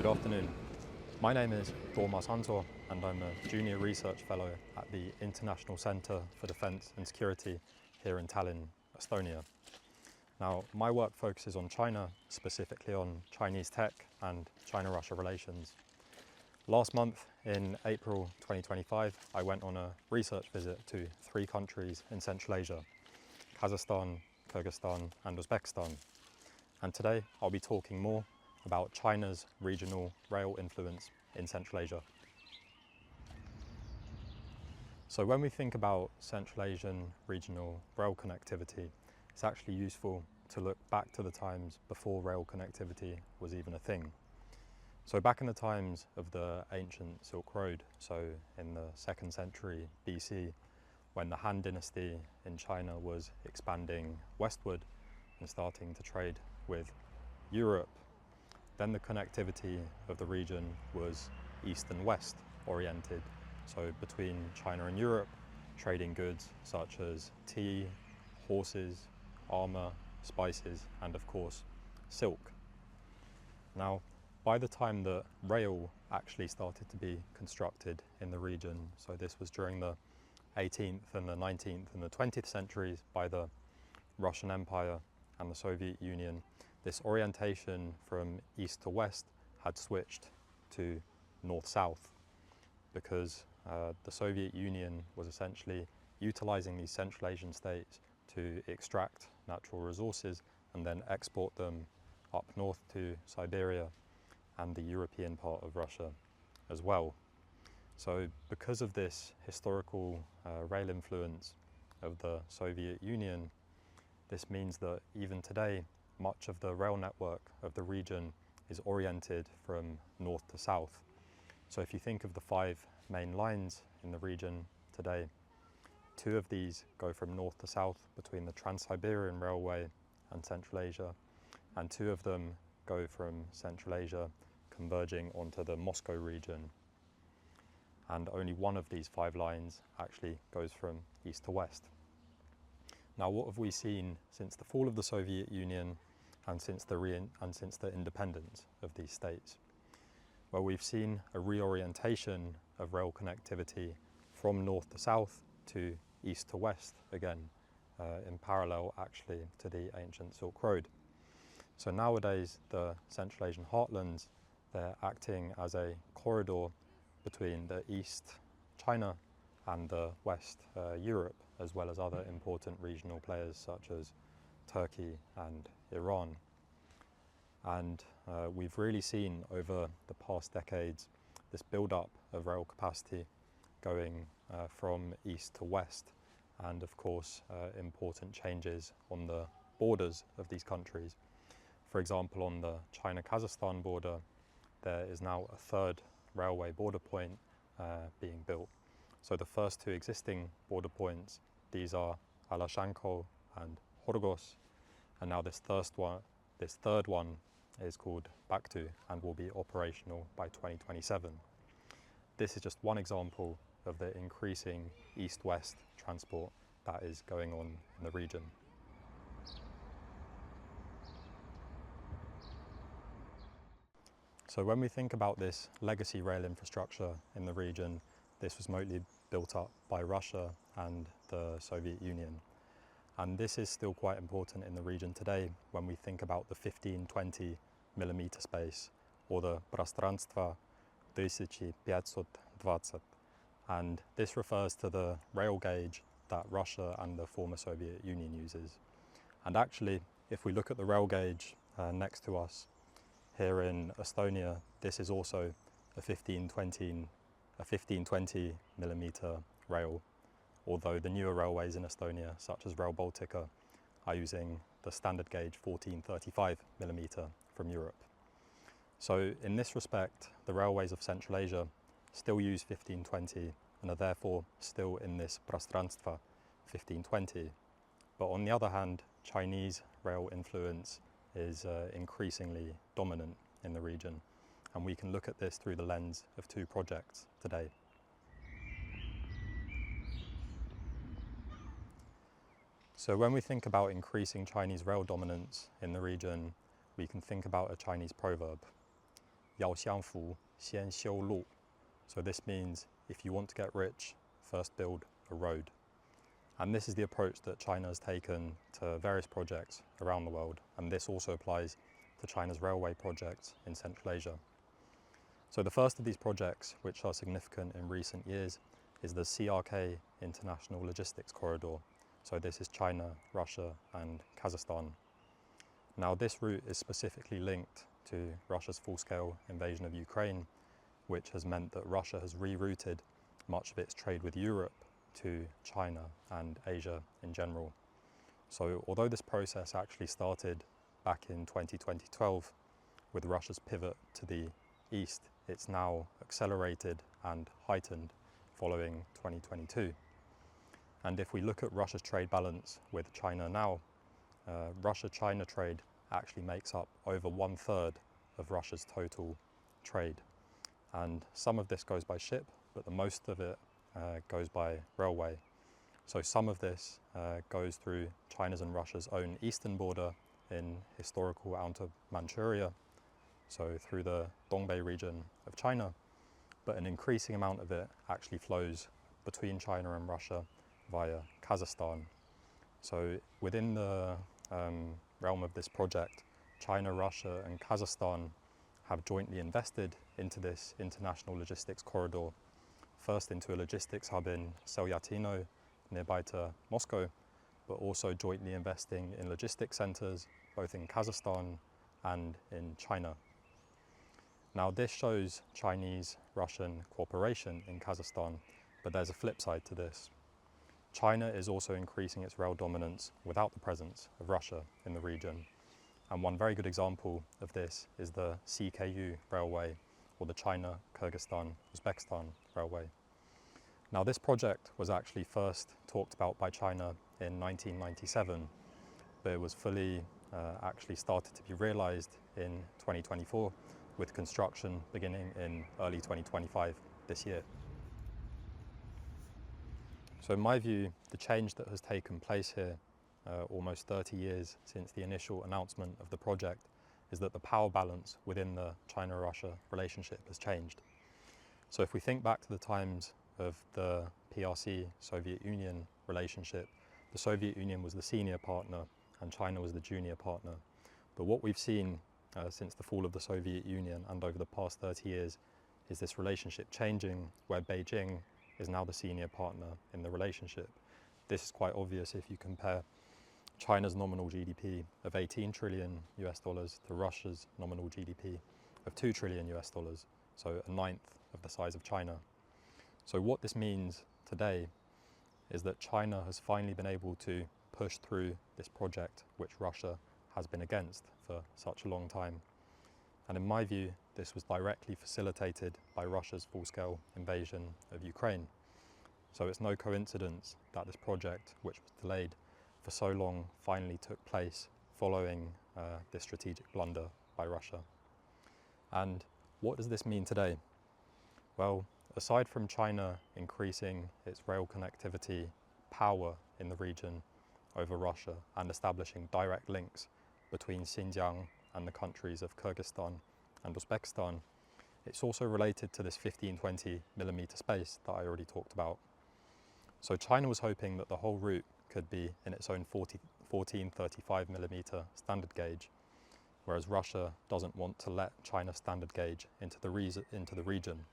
Good afternoon. My name is Toomas Hanso and I'm a Junior Research Fellow at the International Centre for Defence and Security here in Tallinn, Estonia. Now, my work focuses on China, specifically on Chinese tech and China-Russia relations. Last month, in April 2025, I went on a research visit to 3 countries in Central Asia: Kazakhstan, Kyrgyzstan and Uzbekistan. And today I'll be talking more about China's regional rail influence in Central Asia. So when we think about Central Asian regional rail connectivity, it's actually useful to look back to the times before rail connectivity was even a thing. So back in the times of the ancient Silk Road, so in the 2nd century BC, when the Han Dynasty in China was expanding westward and starting to trade with Europe, then the connectivity of the region was east and west oriented, so between China and Europe, trading goods such as tea, horses, armour, spices and of course silk. Now, by the time that rail actually started to be constructed in the region, so this was during the 18th and the 19th and the 20th centuries by the Russian Empire and the Soviet Union, this orientation from east to west had switched to north-south because the Soviet Union was essentially utilising these Central Asian states to extract natural resources and then export them up north to Siberia and the European part of Russia as well. So because of this historical rail influence of the Soviet Union, this means that even today much of the rail network of the region is oriented from north to south. So if you think of the 5 main lines in the region today, 2 of these go from north to south between the Trans-Siberian Railway and Central Asia, and 2 of them go from Central Asia converging onto the Moscow region. And only 1 of these 5 lines actually goes from east to west. Now, what have we seen since the fall of the Soviet Union and since the independence of these states? Well, we've seen a reorientation of rail connectivity from north to south to east to west again, in parallel actually to the ancient Silk Road. So nowadays the Central Asian heartlands, they're acting as a corridor between the East China and the West Europe, as well as other important regional players such as Turkey and Iran. And we've really seen over the past decades this build-up of rail capacity going from east to west, and of course important changes on the borders of these countries. For example, on the China-Kazakhstan border, there is now a 3rd railway border point being built. So the first 2 existing border points, these are Alashanko and Horgos, and now this third one is called Bakhtu and will be operational by 2027. This is just one example of the increasing east-west transport that is going on in the region. So when we think about this legacy rail infrastructure in the region, this was mostly built up by Russia and the Soviet Union. And this is still quite important in the region today when we think about the 15-20 millimeter space, or the Пространство 1520. And this refers to the rail gauge that Russia and the former Soviet Union uses. And actually, if we look at the rail gauge next to us here in Estonia, this is also a 1520 millimeter rail, although the newer railways in Estonia, such as Rail Baltica, are using the standard gauge 1435 millimeter from Europe. So in this respect, the railways of Central Asia still use 1520 and are therefore still in this Пространство 1520. But on the other hand, Chinese rail influence is increasingly dominant in the region, and we can look at this through the lens of 2 projects today. So when we think about increasing Chinese rail dominance in the region, we can think about a Chinese proverb. 要相扶先修路. So this means if you want to get rich, first build a road. And this is the approach that China has taken to various projects around the world, and this also applies to China's railway projects in Central Asia. So the first of these projects, which are significant in recent years, is the CRK International Logistics Corridor. So this is China, Russia and Kazakhstan. Now this route is specifically linked to Russia's full-scale invasion of Ukraine, which has meant that Russia has rerouted much of its trade with Europe to China and Asia in general. So although this process actually started back in 2012 with Russia's pivot to the east, it's now accelerated and heightened following 2022. And if we look at Russia's trade balance with China now, Russia-China trade actually makes up over 1/3 of Russia's total trade. And some of this goes by ship, but the most of it goes by railway. So some of this goes through China's and Russia's own eastern border in historical Outer Manchuria, so through the Dongbei region of China, but an increasing amount of it actually flows between China and Russia via Kazakhstan. So within the realm of this project, China, Russia and Kazakhstan have jointly invested into this international logistics corridor, first into a logistics hub in Selyatino, nearby to Moscow, but also jointly investing in logistics centres both in Kazakhstan and in China. Now this shows Chinese-Russian cooperation in Kazakhstan, but there's a flip side to this. China is also increasing its rail dominance without the presence of Russia in the region. And one very good example of this is the CKU railway, or the China-Kyrgyzstan-Uzbekistan railway. Now this project was actually first talked about by China in 1997, but it was fully actually started to be realized in 2024, with construction beginning in early 2025 this year. So in my view, the change that has taken place here, almost 30 years since the initial announcement of the project, is that the power balance within the China-Russia relationship has changed. So if we think back to the times of the PRC Soviet Union relationship, the Soviet Union was the senior partner and China was the junior partner. But what we've seen since the fall of the Soviet Union and over the past 30 years is this relationship changing, where Beijing is now the senior partner in the relationship. This is quite obvious if you compare China's nominal GDP of 18 trillion US dollars to Russia's nominal GDP of 2 trillion US dollars, so a ninth of the size of China. So what this means today is that China has finally been able to push through this project which Russia has been against for such a long time. And in my view, this was directly facilitated by Russia's full-scale invasion of Ukraine. So it's no coincidence that this project, which was delayed for so long, finally took place following this strategic blunder by Russia. And what does this mean today? Well, aside from China increasing its rail connectivity power in the region over Russia and establishing direct links between Xinjiang and the countries of Kyrgyzstan and Uzbekistan, it's also related to this 15-20 millimeter space that I already talked about. So China was hoping that the whole route could be in its own 14-35 millimeter standard gauge, whereas Russia doesn't want to let China's standard gauge into the region.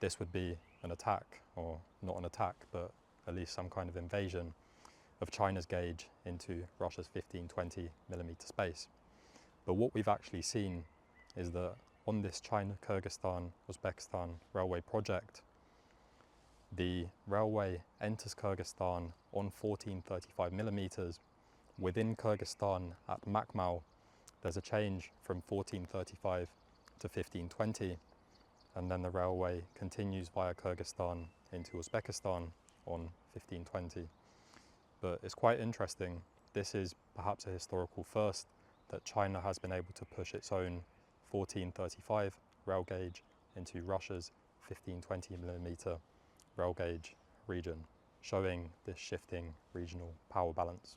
This would be an attack, or not an attack, but at least some kind of invasion of China's gauge into Russia's 15-20 millimeter space. But what we've actually seen is that on this China-Kyrgyzstan-Uzbekistan railway project, the railway enters Kyrgyzstan on 14-35 millimeters. Within Kyrgyzstan at Makmal, there's a change from 14-35 to 15-20, and then the railway continues via Kyrgyzstan into Uzbekistan on 15-20. But it's quite interesting. This is perhaps a historical first, that China has been able to push its own 14-35 rail gauge into Russia's 15-20 millimeter rail gauge region, showing this shifting regional power balance.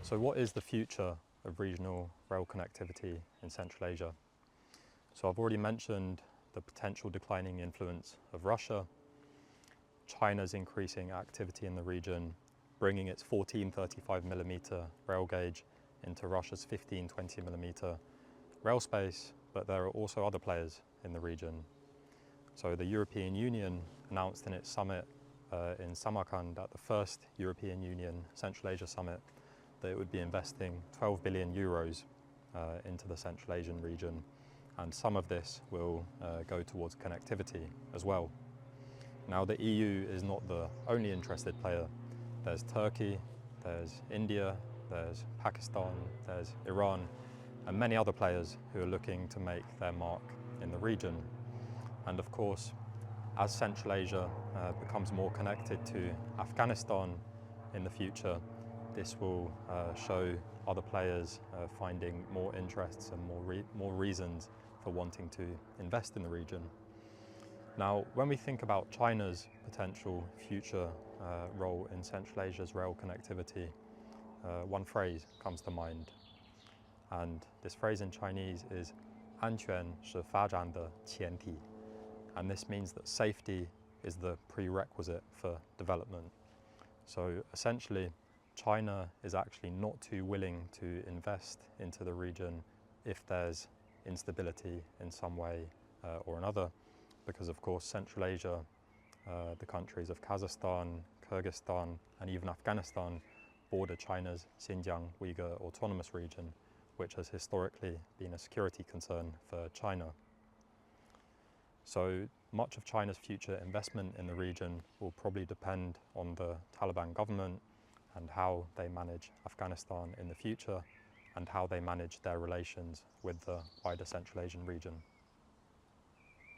So what is the future of regional rail connectivity in Central Asia. So I've already mentioned the potential declining influence of Russia, China's increasing activity in the region, bringing its 1435mm rail gauge into Russia's 1520mm rail space, but there are also other players in the region. So the European Union announced in its summit in Samarkand at the first European Union Central Asia Summit that it would be investing 12 billion euros into the Central Asian region, and some of this will go towards connectivity as well. Now the EU is not the only interested player. There's Turkey, there's India, there's Pakistan, there's Iran, and many other players who are looking to make their mark in the region. And of course, as Central Asia becomes more connected to Afghanistan in the future, this will show other players finding more interests and more reasons for wanting to invest in the region. Now, when we think about China's potential future role in Central Asia's rail connectivity, one phrase comes to mind. And this phrase in Chinese is 安全是发展的前提. And this means that safety is the prerequisite for development. So essentially, China is actually not too willing to invest into the region if there's instability in some way or another, because of course Central Asia, the countries of Kazakhstan, Kyrgyzstan, and even Afghanistan border China's Xinjiang Uyghur autonomous region, which has historically been a security concern for China. So much of China's future investment in the region will probably depend on the Taliban government and how they manage Afghanistan in the future and how they manage their relations with the wider Central Asian region.